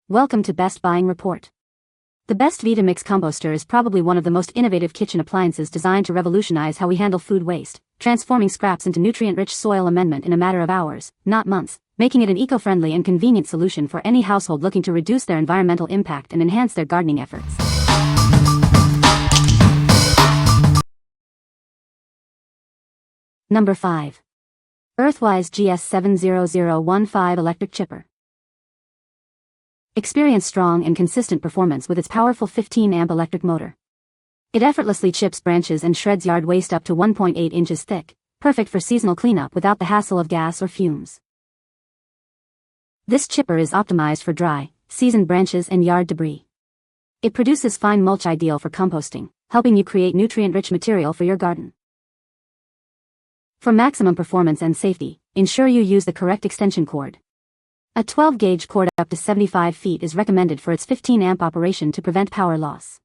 Welcome to Best Buying Report. The Best Vitamix Composter is probably one of the most innovative kitchen appliances designed to revolutionize how we handle food waste, transforming scraps into nutrient-rich soil amendment in a matter of hours, not months, making it an eco-friendly and convenient solution for any household looking to reduce their environmental impact and enhance their gardening efforts. Number 5. Earthwise GS70015 Electric Chipper. Experience strong and consistent performance with its powerful 15-amp electric motor. It effortlessly chips branches and shreds yard waste up to 1.8 inches thick, perfect for seasonal cleanup without the hassle of gas or fumes. This chipper is optimized for dry, seasoned branches and yard debris. It produces fine mulch ideal for composting, helping you create nutrient-rich material for your garden. For maximum performance and safety, ensure you use the correct extension cord. A 12-gauge cord up to 75 feet is recommended for its 15-amp operation to prevent power loss.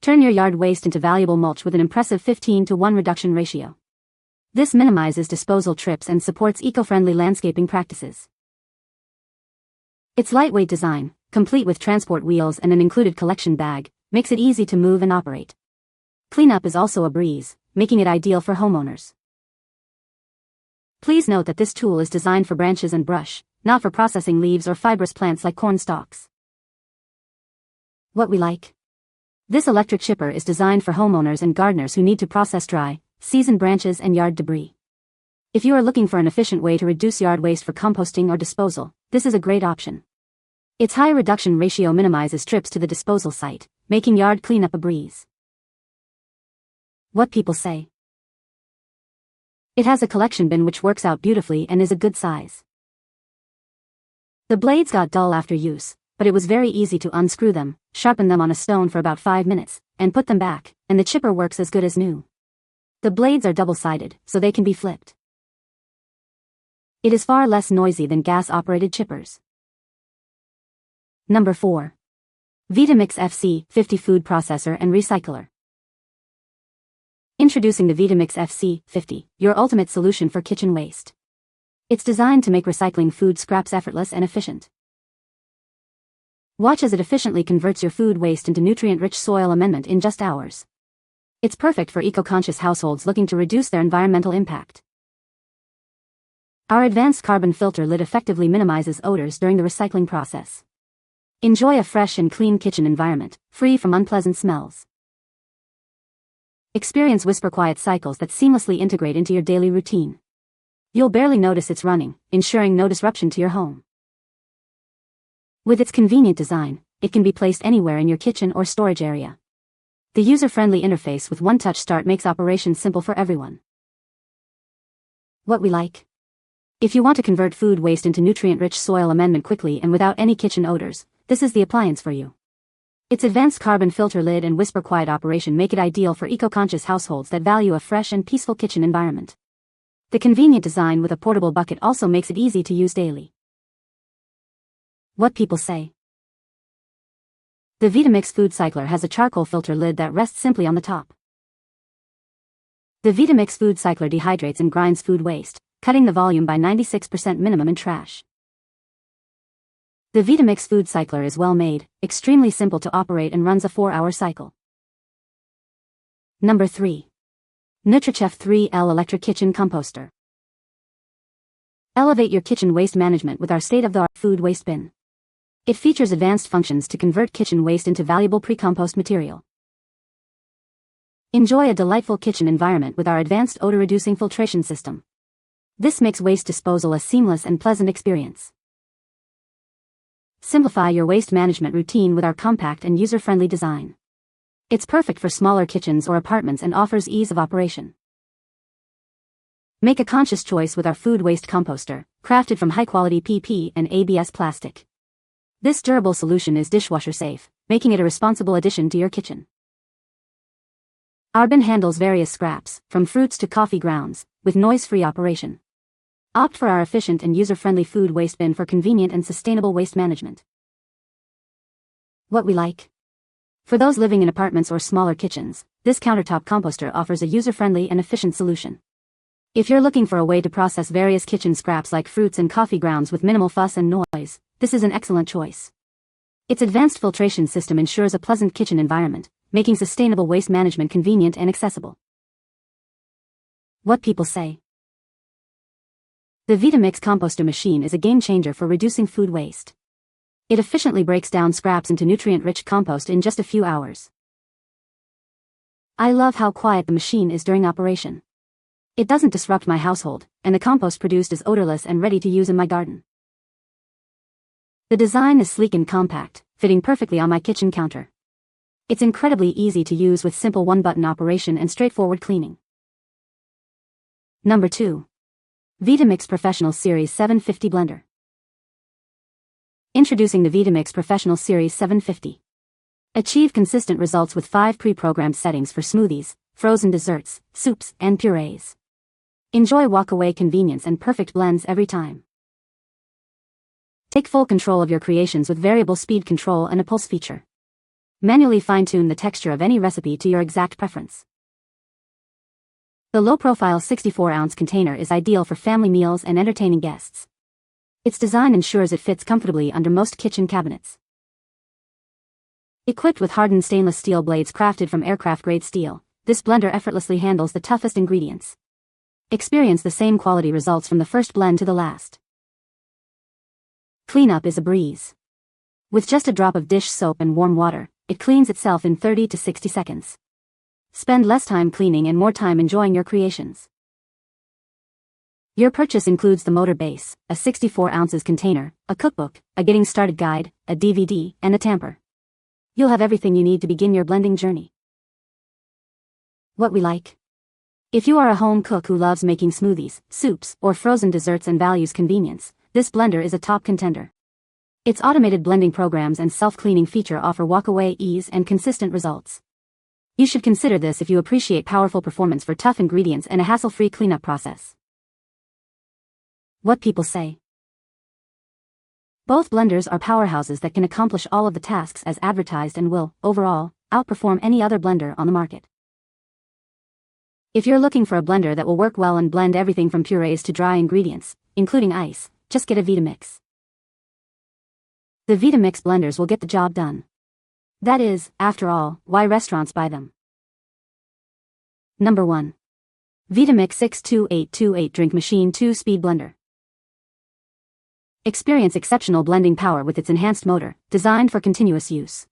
Turn your yard waste into valuable mulch with an impressive 15-to-1 reduction ratio. This minimizes disposal trips and supports eco-friendly landscaping practices. Its lightweight design, complete with transport wheels and an included collection bag, makes it easy to move and operate. Cleanup is also a breeze, making it ideal for homeowners. Please note that this tool is designed for branches and brush, not for processing leaves or fibrous plants like corn stalks. What we like. This electric chipper is designed for homeowners and gardeners who need to process dry, seasoned branches and yard debris. If you are looking for an efficient way to reduce yard waste for composting or disposal, this is a great option. Its high reduction ratio minimizes trips to the disposal site, making yard cleanup a breeze. What people say. It has a collection bin which works out beautifully and is a good size. The blades got dull after use, but it was very easy to unscrew them, sharpen them on a stone for about 5 minutes, and put them back, and the chipper works as good as new. The blades are double-sided, so they can be flipped. It is far less noisy than gas-operated chippers. Number 4. Vitamix FC50 Food Processor and Recycler. Introducing the Vitamix FC50, your ultimate solution for kitchen waste. It's designed to make recycling food scraps effortless and efficient. Watch as it efficiently converts your food waste into nutrient-rich soil amendment in just hours. It's perfect for eco-conscious households looking to reduce their environmental impact. Our advanced carbon filter lid effectively minimizes odors during the recycling process. Enjoy a fresh and clean kitchen environment, free from unpleasant smells. Experience whisper-quiet cycles that seamlessly integrate into your daily routine. You'll barely notice it's running, ensuring no disruption to your home. With its convenient design, it can be placed anywhere in your kitchen or storage area. The user-friendly interface with one-touch start makes operation simple for everyone. What we like. If you want to convert food waste into nutrient-rich soil amendment quickly and without any kitchen odors, this is the appliance for you. Its advanced carbon filter lid and whisper-quiet operation make it ideal for eco-conscious households that value a fresh and peaceful kitchen environment. The convenient design with a portable bucket also makes it easy to use daily. What people say. The Vitamix Food Cycler has a charcoal filter lid that rests simply on the top. The Vitamix Food Cycler dehydrates and grinds food waste, cutting the volume by 96% minimum in trash. The Vitamix Food Cycler is well made, extremely simple to operate and runs a 4-hour cycle. Number 3. Nutrichef 3L Electric Kitchen Composter. Elevate your kitchen waste management with our state-of-the-art food waste bin. It features advanced functions to convert kitchen waste into valuable pre-compost material. Enjoy a delightful kitchen environment with our advanced odor-reducing filtration system. This makes waste disposal a seamless and pleasant experience. Simplify your waste management routine with our compact and user-friendly design. It's perfect for smaller kitchens or apartments and offers ease of operation. Make a conscious choice with our food waste composter, crafted from high-quality PP and ABS plastic. This durable solution is dishwasher safe, making it a responsible addition to your kitchen. Our bin handles various scraps, from fruits to coffee grounds, with noise-free operation. Opt for our efficient and user-friendly food waste bin for convenient and sustainable waste management. What we like. For those living in apartments or smaller kitchens, this countertop composter offers a user-friendly and efficient solution. If you're looking for a way to process various kitchen scraps like fruits and coffee grounds with minimal fuss and noise, this is an excellent choice. Its advanced filtration system ensures a pleasant kitchen environment, making sustainable waste management convenient and accessible. What people say. The Vitamix Composter machine is a game changer for reducing food waste. It efficiently breaks down scraps into nutrient-rich compost in just a few hours. I love how quiet the machine is during operation. It doesn't disrupt my household, and the compost produced is odorless and ready to use in my garden. The design is sleek and compact, fitting perfectly on my kitchen counter. It's incredibly easy to use with simple one-button operation and straightforward cleaning. Number 2. Vitamix Professional Series 750 Blender. Introducing the Vitamix Professional Series 750. Achieve consistent results with 5 pre-programmed settings for smoothies, frozen desserts, soups, and purees. Enjoy walk-away convenience and perfect blends every time. Take full control of your creations with variable speed control and a pulse feature. Manually fine-tune the texture of any recipe to your exact preference. The low-profile 64-ounce container is ideal for family meals and entertaining guests. Its design ensures it fits comfortably under most kitchen cabinets. Equipped with hardened stainless steel blades crafted from aircraft-grade steel, this blender effortlessly handles the toughest ingredients. Experience the same quality results from the first blend to the last. Cleanup is a breeze. With just a drop of dish soap and warm water, it cleans itself in 30 to 60 seconds. Spend less time cleaning and more time enjoying your creations. Your purchase includes the motor base, a 64 ounces container, a cookbook, a getting started guide, a DVD, and a tamper. You'll have everything you need to begin your blending journey. What we like. If you are a home cook who loves making smoothies, soups, or frozen desserts and values convenience, this blender is a top contender. Its automated blending programs and self-cleaning feature offer walk-away ease and consistent results. You should consider this if you appreciate powerful performance for tough ingredients and a hassle-free cleanup process. What people say. Both blenders are powerhouses that can accomplish all of the tasks as advertised and will, overall, outperform any other blender on the market. If you're looking for a blender that will work well and blend everything from purees to dry ingredients, including ice, just get a Vitamix. The Vitamix blenders will get the job done. That is, after all, why restaurants buy them. Number 1. Vitamix 62828 Drink Machine 2-Speed Blender. Experience exceptional blending power with its enhanced motor, designed for continuous use.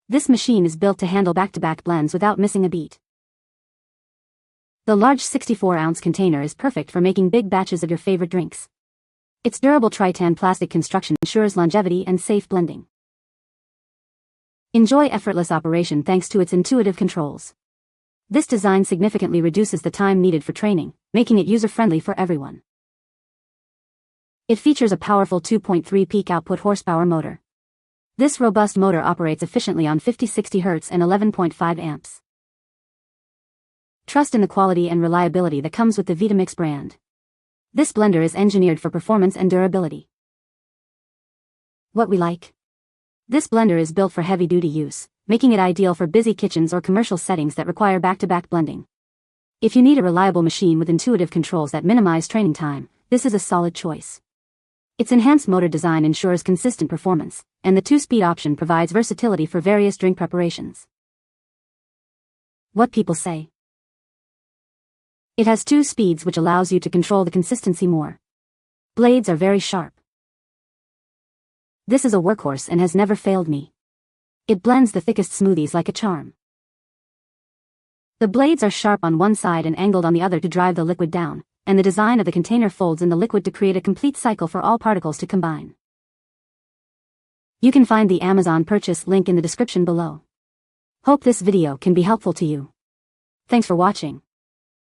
This machine is built to handle back-to-back blends without missing a beat. The large 64-ounce container is perfect for making big batches of your favorite drinks. Its durable Tritan plastic construction ensures longevity and safe blending. Enjoy effortless operation thanks to its intuitive controls. This design significantly reduces the time needed for training, making it user-friendly for everyone. It features a powerful 2.3 peak output horsepower motor. This robust motor operates efficiently on 50-60 Hz and 11.5 amps. Trust in the quality and reliability that comes with the Vitamix brand. This blender is engineered for performance and durability. What we like. This blender is built for heavy-duty use, making it ideal for busy kitchens or commercial settings that require back-to-back blending. If you need a reliable machine with intuitive controls that minimize training time, this is a solid choice. Its enhanced motor design ensures consistent performance, and the 2-speed option provides versatility for various drink preparations. What people say. It has 2 speeds which allows you to control the consistency more. Blades are very sharp. This is a workhorse and has never failed me. It blends the thickest smoothies like a charm. The blades are sharp on one side and angled on the other to drive the liquid down, and the design of the container folds in the liquid to create a complete cycle for all particles to combine. You can find the Amazon purchase link in the description below. Hope this video can be helpful to you. Thanks for watching.